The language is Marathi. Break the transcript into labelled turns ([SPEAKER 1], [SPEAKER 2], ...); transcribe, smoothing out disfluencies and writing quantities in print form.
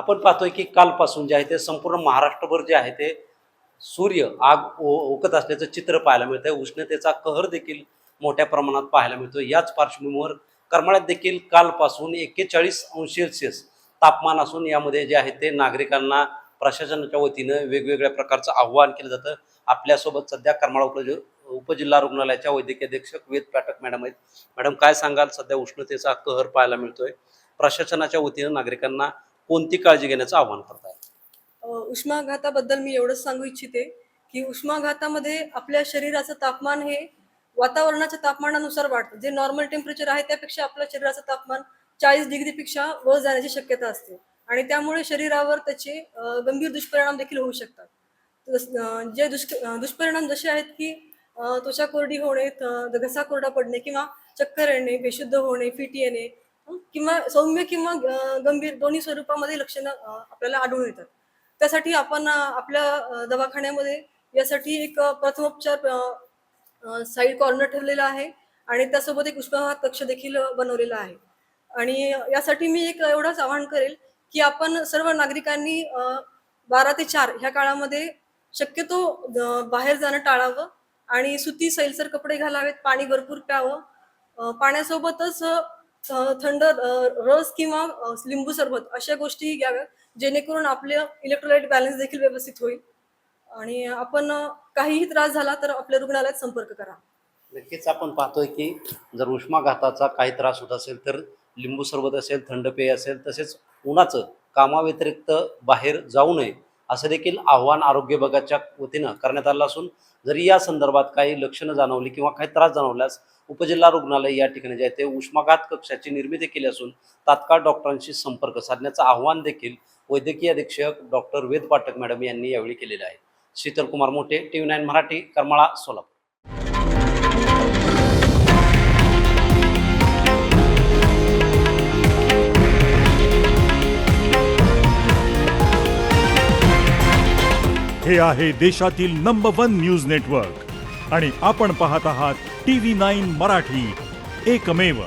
[SPEAKER 1] आपण पाहतोय की कालपासून जे आहे ते संपूर्ण महाराष्ट्रभर जे आहे ते सूर्य आग ओकत असल्याचं चित्र पाहायला मिळतंय. उष्णतेचा कहर देखील मोठ्या प्रमाणात पाहायला मिळतो. याच पार्श्वभूमीवर करमाळ्यात देखील कालपासून 41°C तापमान असून यामध्ये जे आहे ते नागरिकांना प्रशासनाच्या वतीनं वेगवेगळ्या प्रकारचं आव्हान केलं जातं. आपल्यासोबत सध्या करमाळा उपजिल्हा रुग्णालयाच्या वैद्यकीय अधीक्षक वेद पाठक मॅडम आहेत. मॅडम, काय सांगाल? सध्या उष्णतेचा कहर पाहायला मिळतोय. प्रशासनाच्या वतीनं नागरिकांना कोणती काळजी घेण्याचं आवाहन करताय?
[SPEAKER 2] उष्माघाताबद्दल मी एवढंच सांगू इच्छिते की उष्माघातामध्ये आपल्या शरीराचं तापमान हे वातावरणाच्या तापमानानुसार वाढतं. जे नॉर्मल टेम्परेचर आहे त्यापेक्षा आपल्या शरीराचं तापमान 40°पेक्षा वर जाण्याची शक्यता असते आणि त्यामुळे शरीरावर त्याचे गंभीर दुष्परिणाम देखील होऊ शकतात. जे दुष्परिणाम जसे आहेत की त्वचा कोरडी होणे, घसा कोरडा पडणे किंवा चक्कर येणे, बेशुद्ध होणे, फिट येणे किंवा सौम्य किंवा गंभीर दोन्ही स्वरूपामध्ये लक्षणं आपल्याला आढळून येतात. त्यासाठी आपण आपल्या दवाखान्यामध्ये यासाठी एक प्रथमोपचार साईड कॉर्नर ठेवलेला आहे आणि त्यासोबत एक उष्माघात कक्ष देखील बनवलेला आहे. आणि यासाठी मी एक एवढंच आवाहन करेल की आपण सर्व नागरिकांनी 12 ते 4 ह्या काळामध्ये शक्यतो बाहेर जाणं टाळावं आणि सुती सैलसर कपडे घालावेत, पाणी भरपूर प्यावं, पाण्यासोबतच थंड रस किंवा लिंबू सरबत अशा गोष्टी घ्याव्यात, जेणेकरून आपले इलेक्ट्रोलाइट बॅलन्स देखील व्यवस्थित होईल. आणि आपण काहीही त्रास झाला तर आपल्या रुग्णालयात संपर्क करा.
[SPEAKER 1] नक्कीच आपण पाहतोय की जर उष्माघाताचा काही त्रास होत असेल तर लिंबू सरबत असेल, थंड पेय असेल, तसेच उन्हाचं कामाव्यतिरिक्त बाहेर जाऊ नये असं देखील आव्हान आरोग्य विभागाच्या वतीनं करण्यात आलं असून जरी या संदर्भात काही लक्षणं जाणवली किंवा काही त्रास जाणवल्यास उपजिल्हा रुग्णालय या ठिकाणी जे आहे ते उष्माघात कक्षाची निर्मिती केली असून तात्काळ डॉक्टरांशी संपर्क साधण्याचं आव्हान देखील वैद्यकीय अधीक्षक डॉक्टर वेद पाठक मॅडम यांनी यावेळी केलेलं आहे. शीतलकुमार मोठे, TV9 मराठी, करमाळा, सोलापूर.
[SPEAKER 3] हे आहे देशातील नंबर 1 न्यूज नेटवर्क आणि आपण पाहत आहात TV9 मराठी, एकमेव.